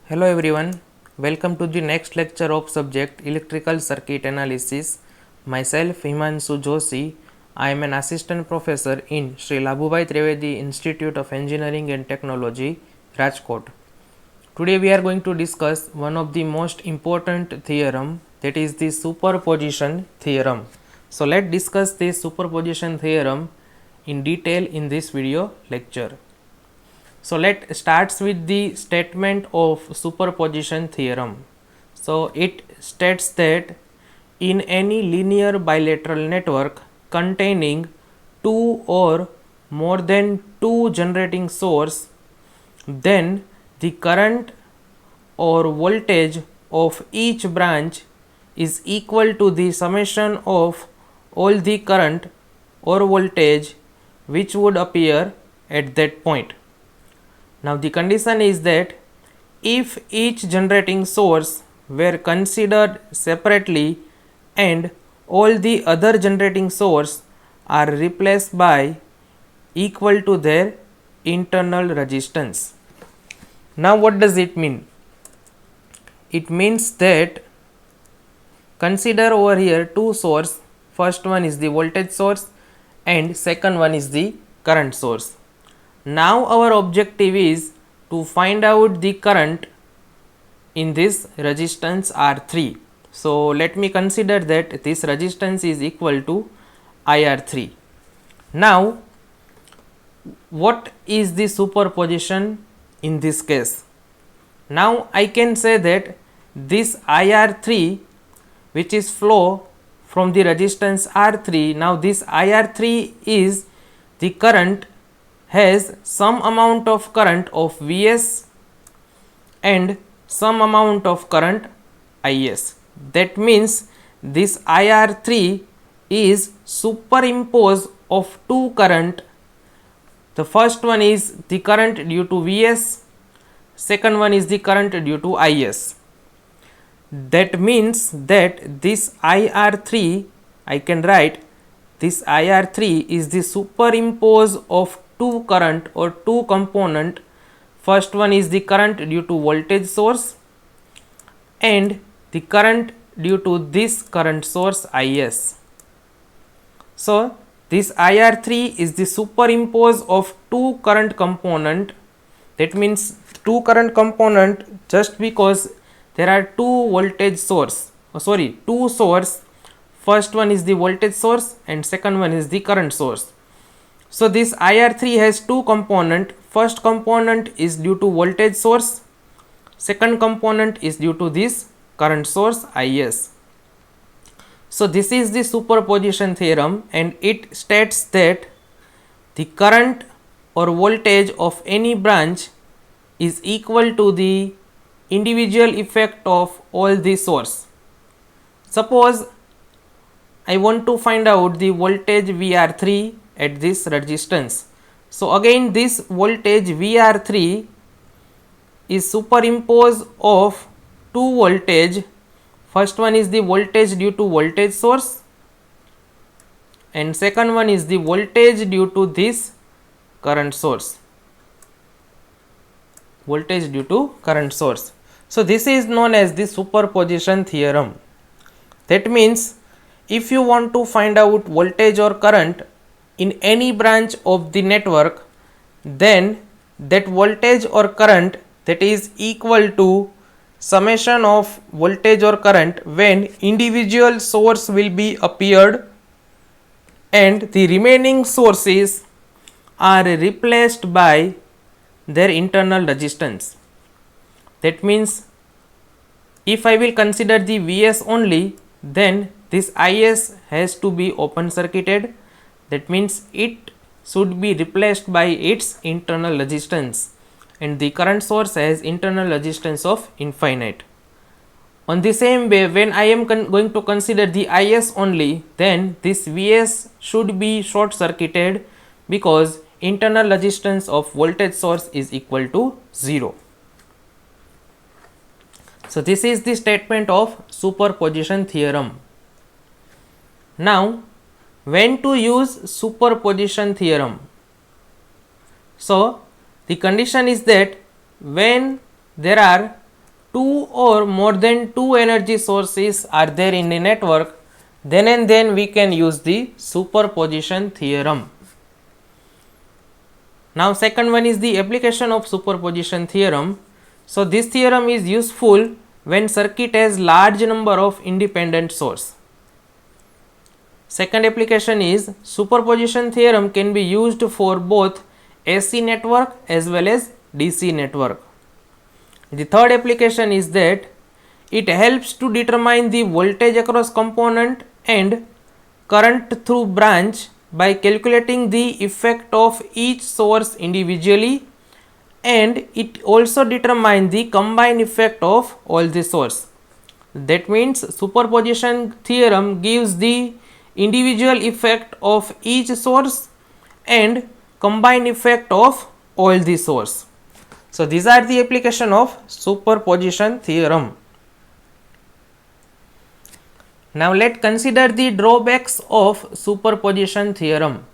Hello everyone, welcome to the next lecture of subject Electrical Circuit Analysis. Myself Himanshu Joshi, I am an assistant professor in Sri Labhubai Trivedi Institute of Engineering and Technology, Rajkot. Today we are going to discuss one of the most important theorem, that is the superposition theorem. So let's discuss this superposition theorem in detail in this video lecture. So let starts with the statement of superposition theorem. So it states that in any linear bilateral network containing two or more than two generating source, then the current or voltage of each branch is equal to the summation of all the current or voltage which would appear at that point. Now the condition is that if each generating source were considered separately and all the other generating source are replaced by equal to their internal resistance. Now what does it mean? It means that consider over here two source, first one is the voltage source and second one is the current source. Now our objective is to find out the current in this resistance R3. So let me consider that this resistance is equal to IR3. Now what is the superposition in this case? Now I can say that this IR3 which is flow from the resistance R3, now this IR3 is the current, has some amount of current of Vs and some amount of current Is. That means this IR3 is superimposed of two current. The first one is the current due to Vs, second one is the current due to Is. That means that this IR3, I can write this IR3 is the superimpose of two current or two component. First one is the current due to voltage source and the current due to this current source Is. So this IR3 is the superimpose of two current component. That means two current component just because there are two voltage source, two source. First one is the voltage source and second one is the current source. So this IR3 has two component. First component is due to voltage source, second component is due to this current source Is. So this is the superposition theorem and it states that the current or voltage of any branch is equal to the individual effect of all the source. Suppose I want to find out the voltage VR3 at this resistance. So again this voltage VR3 is superimposed of two voltage. First one is the voltage due to voltage source and second one is the voltage due to this current source. Voltage due to current source. So this is known as the superposition theorem. That means if you want to find out voltage or current in any branch of the network, then that voltage or current that is equal to summation of voltage or current when individual source will be appeared and the remaining sources are replaced by their internal resistance. That means if I will consider the Vs only, then this Is has to be open circuited. That means it should be replaced by its internal resistance and the current source has internal resistance of infinite. On the same way, when I am going to consider the Is only, then this Vs should be short circuited because internal resistance of voltage source is equal to 0. So this is the statement of superposition theorem. Now when to use superposition theorem? So the condition is that when there are two or more than two energy sources are there in the network, then and then we can use the superposition theorem. Now second one is the application of superposition theorem. So this theorem is useful when circuit has large number of independent source. Second application is superposition theorem can be used for both AC network as well as DC network. The third application is that it helps to determine the voltage across component and current through branch by calculating the effect of each source individually, and it also determines the combined effect of all the source. That means superposition theorem gives the individual effect of each source and combined effect of all the source. So these are the application of superposition theorem. Now let's consider the drawbacks of superposition theorem.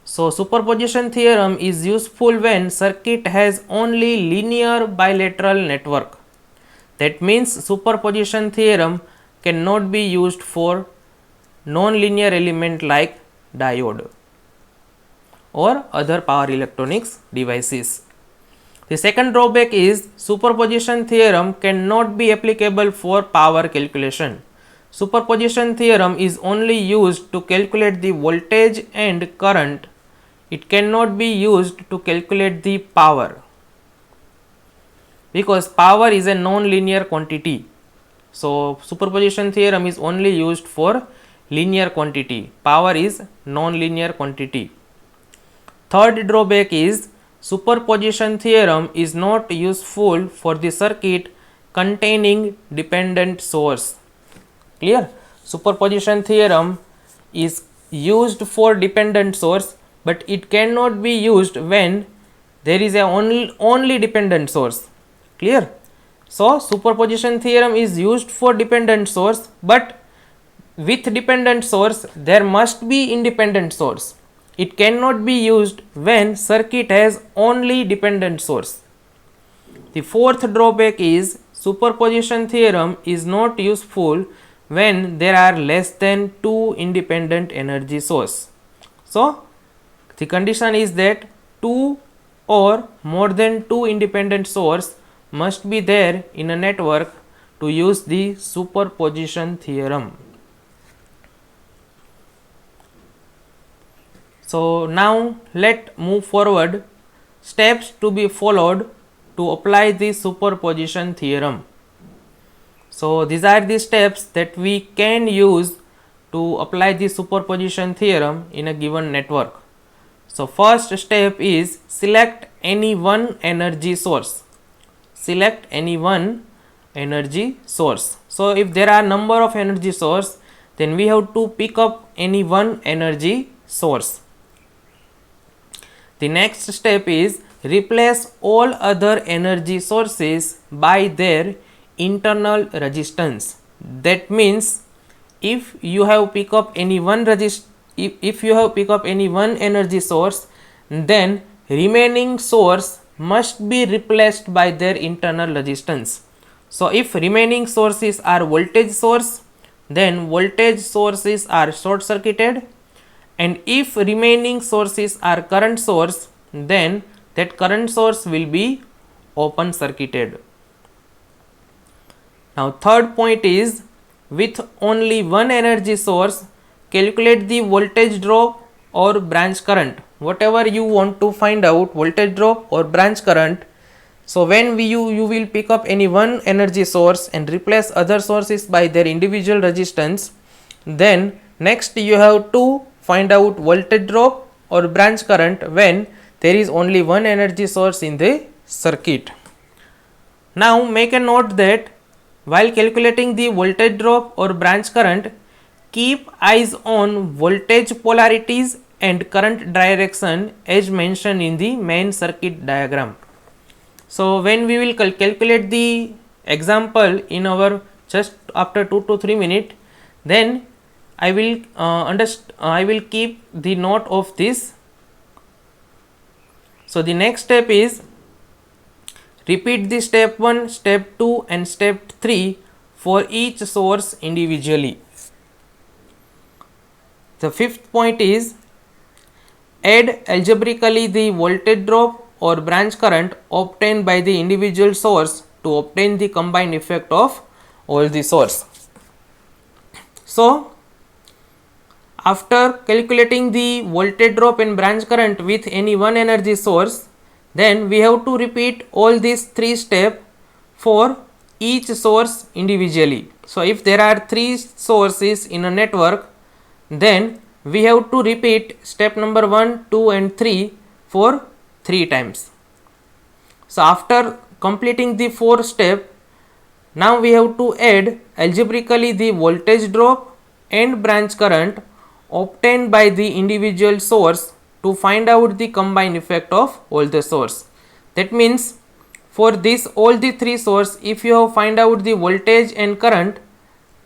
So superposition theorem is useful when circuit has only linear bilateral network. That means superposition theorem cannot be used for non-linear element like diode or other power electronics devices. The second drawback is superposition theorem cannot be applicable for power calculation. Superposition theorem is only used to calculate the voltage and current. It cannot be used to calculate the power because power is a non-linear quantity. So superposition theorem is only used for linear quantity. Power is non-linear quantity. Third drawback is superposition theorem is not useful for the circuit containing dependent source. Clear? Superposition theorem is used for dependent source, but it cannot be used when there is a only dependent source. Clear? So superposition theorem is used for dependent source, but with dependent source there must be independent source. It cannot be used when circuit has only dependent source. The fourth drawback is superposition theorem is not useful when there are less than two independent energy source. So the condition is that two or more than two independent source must be there in a network to use the superposition theorem. So now let move forward steps to be followed to apply the superposition theorem. So these are the steps that we can use to apply the superposition theorem in a given network. So first step is select any one energy source. Select any one energy source. So if there are number of energy source, then we have to pick up any one energy source. The next step is replace all other energy sources by their internal resistance. That means if you have pick up any one energy source, then remaining source must be replaced by their internal resistance. So if remaining sources are voltage source, then voltage sources are short circuited, and if remaining sources are current source, then that current source will be open circuited. Now third point is with only one energy source, calculate the voltage drop or branch current. Whatever you want to find out, voltage drop or branch current. So when you will pick up any one energy source and replace other sources by their individual resistance, then next you have to find out voltage drop or branch current when there is only one energy source in the circuit. Now make a note that while calculating the voltage drop or branch current, keep eyes on voltage polarities and current direction as mentioned in the main circuit diagram. So when we will calculate the example in our just after 2 to 3 minutes, then I will keep the note of this. So the next step is Repeat the step 1, step 2 and step 3 for each source individually. The fifth point is add algebraically the voltage drop or branch current obtained by the individual source to obtain the combined effect of all the source. So, after calculating the voltage drop and branch current with any one energy source, then we have to repeat all these three steps for each source individually. So, if there are three sources in a network, then we have to repeat step number 1, 2 and 3 for 3 times. So, after completing the 4 step, now we have to add algebraically the voltage drop and branch current obtained by the individual source to find out the combined effect of all the source. That means for this all the three source, if you have find out the voltage and current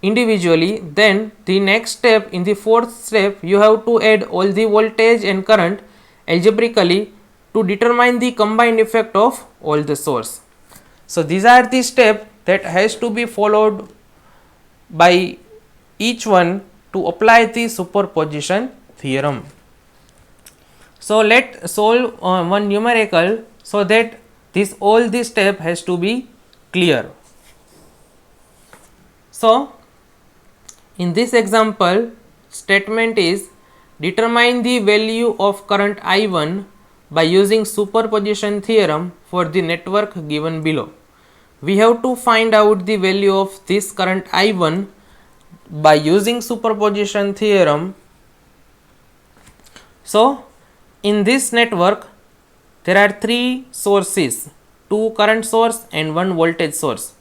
individually, then the next step, in the fourth step, you have to add all the voltage and current algebraically to determine the combined effect of all the source. So these are the steps that has to be followed by each one to apply the superposition theorem. So let solve one numerical so that this all this step has to be clear. So in this example, statement is determine the value of current I1 by using superposition theorem for the network given below. We have to find out the value of this current I1 by using superposition theorem. So in this network there are three sources, two current source and one voltage source.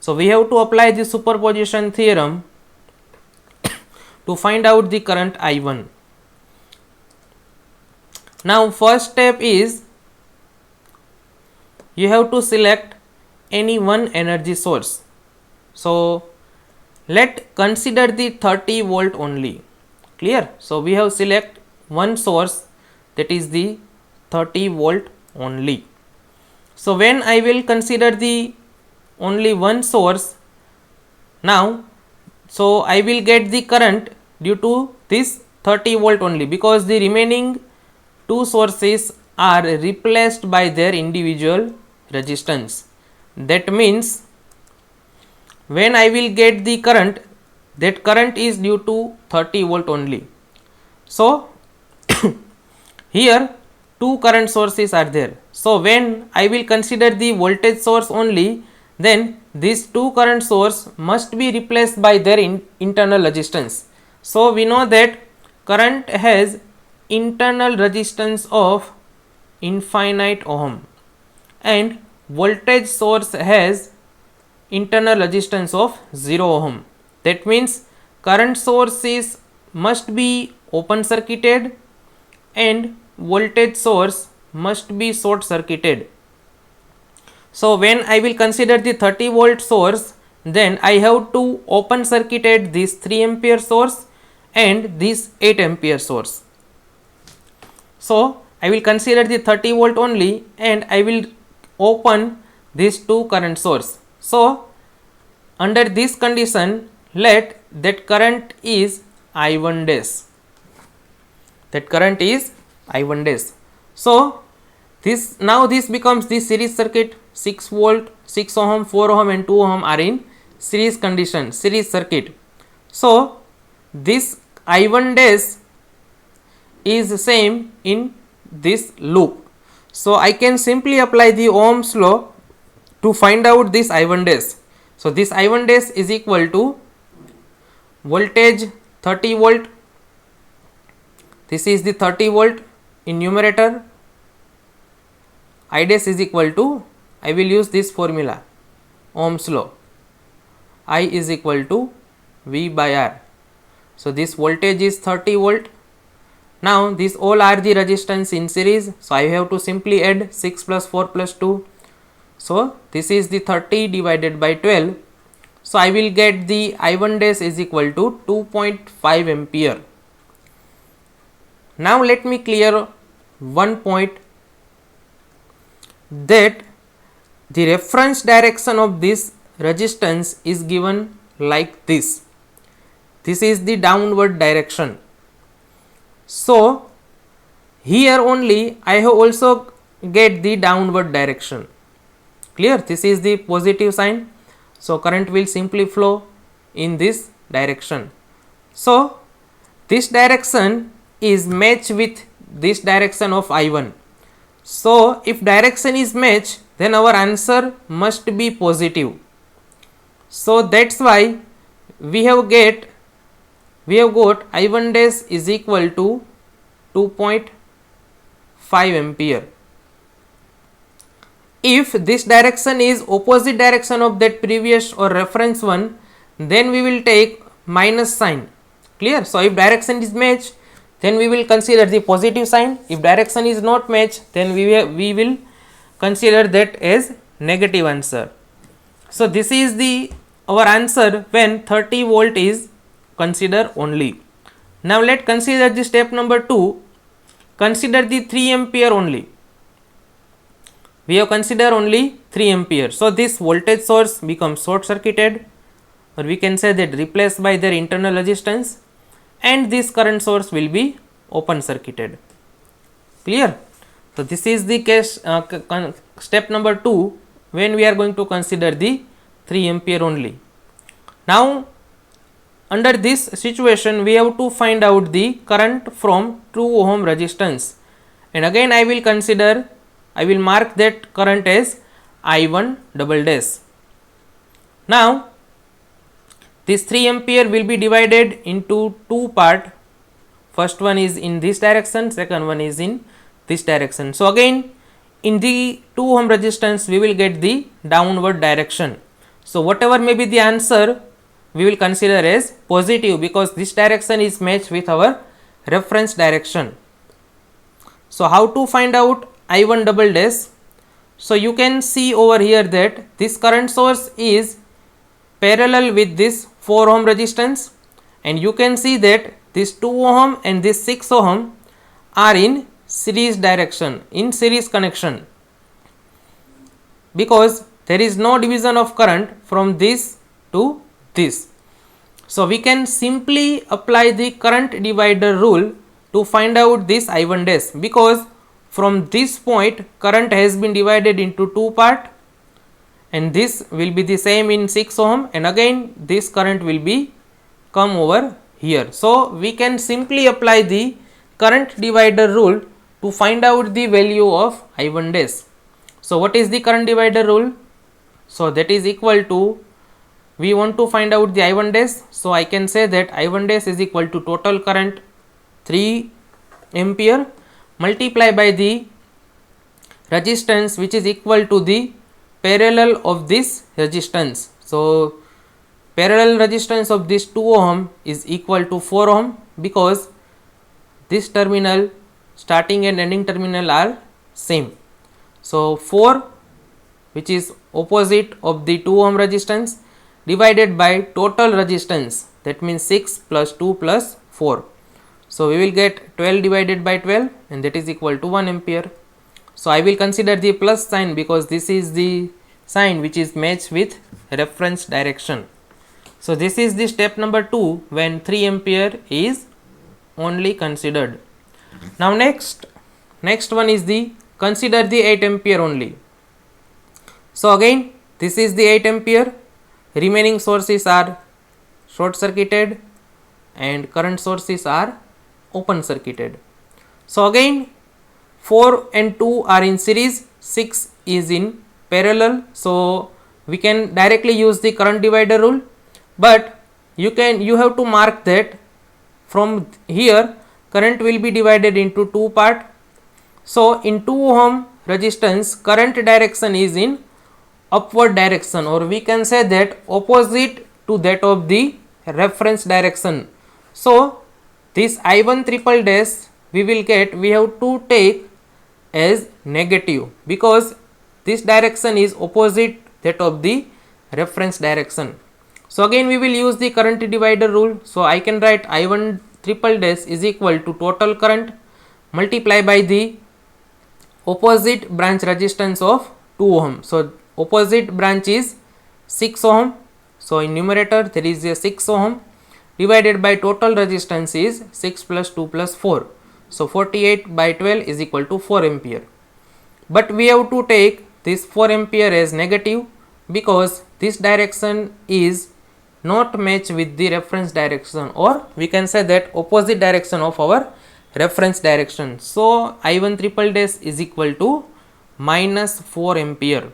So we have to apply the superposition theorem to find out the current I1. Now first step is you have to select any one energy source. So let consider the 30 volt only. Clear? So we have select one source, that is the 30 volt only. So when I will consider the only one source, now so I will get the current due to this 30 volt only, because the remaining two sources are replaced by their individual resistance. That means when I will get the current, that current is due to 30 volt only. So here two current sources are there. So when I will consider the voltage source only, then these two current source must be replaced by their internal resistance. So we know that current has internal resistance of infinite ohm and voltage source has internal resistance of 0 ohm. That means current sources must be open circuited and voltage source must be short circuited. So when I will consider the 30 volt source, then I have to open circuited this 3 ampere source and this 8 ampere source. So I will consider the 30 volt only and I will open these two current source. So under this condition, let that current is I1 dash. That current is I1 dash. So this now this becomes the series circuit. 6 volt, 6 ohm, 4 ohm and 2 ohm are in series condition, series circuit. So this I1 dash is same in this loop. So I can simply apply the Ohm's law to find out this I1 dash. So this I1 dash is equal to voltage 30 volt. This is the 30 volt in numerator. I dash is equal to, I will use this formula, Ohm's law. I is equal to V by R. So this voltage is 30 volt. Now these all are the resistance in series. So I have to simply add 6 plus 4 plus 2. So this is the 30 divided by 12. So I will get the I1 dash is equal to 2.5 ampere. Now let me clear one point, that the reference direction of this resistance is given like this. This is the downward direction. So here only I have also get the downward direction. Clear? This is the positive sign. So current will simply flow in this direction. So this direction is matched with this direction of I1. So if direction is matched, then our answer must be positive. So that's why we have got I1 dash is equal to 2.5 ampere. If this direction is opposite direction of that previous or reference one, then we will take minus sign. Clear? So if direction is matched, then we will consider the positive sign. If direction is not matched, then we will consider that as negative answer. So this is the our answer when 30 volt is considered only. Now let consider the step number 2. Consider the 3 ampere only. We have considered only 3 ampere. So this voltage source becomes short circuited, or we can say that replaced by their internal resistance, and this current source will be open circuited. Clear? So this is the case step number 2 when we are going to consider the 3 ampere only. Now under this situation we have to find out the current from 2 ohm resistance, and again I will mark that current as I1 double dash. Now this 3 ampere will be divided into two part. First one is in this direction, second one is in this direction. So again in the 2 ohm resistance we will get the downward direction. So whatever may be the answer, we will consider as positive because this direction is matched with our reference direction. So how to find out I1 double dash? So you can see over here that this current source is parallel with this 4 ohm resistance, and you can see that this 2 ohm and this 6 ohm are in series direction, in series connection, because there is no division of current from this to this. So we can simply apply the current divider rule to find out this I1 dash, because from this point current has been divided into two part, and this will be the same in 6 ohm, and again this current will be come over here. So we can simply apply the current divider rule to find out the value of I1 dash. So what is the current divider rule? So that is equal to, we want to find out the I1 dash, so I can say that I1 dash is equal to total current 3 ampere multiply by the resistance which is equal to the parallel of this resistance. So parallel resistance of this 2 ohm is equal to 4 ohm, because this terminal starting and ending terminal are same. So 4, which is opposite of the 2 ohm resistance, divided by total resistance, that means 6 plus 2 plus 4. So we will get 12 divided by 12, and that is equal to 1 ampere. So I will consider the plus sign because this is the sign which is matched with reference direction. So this is the step number 2 when 3 ampere is only considered. Now next one is the consider the 8 ampere only. So again this is the 8 ampere, remaining sources are short circuited and current sources are open circuited. So again 4 and 2 are in series, 6 is in parallel, so we can directly use the current divider rule, but you have to mark that from here current will be divided into two part. So in 2 ohm resistance current direction is in upward direction, or we can say that opposite to that of the reference direction. So this I1 triple dash we have to take as negative, because this direction is opposite that of the reference direction. So again we will use the current divider rule. So I can write I1 triple dash is equal to total current multiply by the opposite branch resistance of 2 ohm. So opposite branch is 6 ohm. So in numerator there is a 6 ohm divided by total resistance is 6 plus 2 plus 4. So 48 by 12 is equal to 4 ampere. But we have to take this 4 ampere as negative because this direction is not match with the reference direction, or we can say that opposite direction of our reference direction. So I1 triple dash is equal to minus 4 ampere.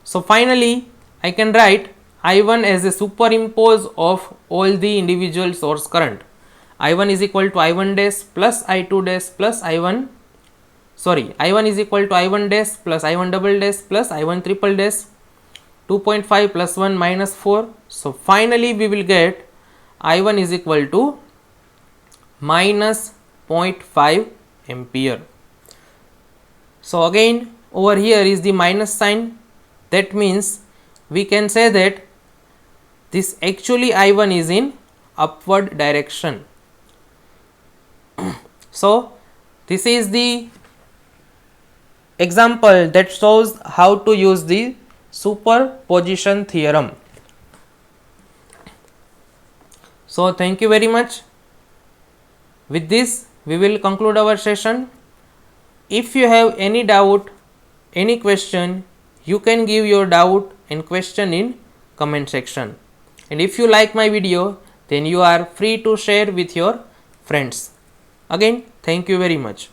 So finally I can write I1 as a superimpose of all the individual source current. I1 is equal to I1 dash plus I2 dash plus I1 is equal to I1 dash plus I1 double dash plus I1 triple dash 2.5 plus 1 minus 4. So finally we will get I1 is equal to minus 0.5 ampere. So again over here is the minus sign. That means we can say that this actually I1 is in upward direction. So this is the example that shows how to use the superposition theorem. So thank you very much. With this we will conclude our session. If you have any doubt, any question, you can give your doubt and question in comment section. And if you like my video, then you are free to share with your friends. Again, thank you very much.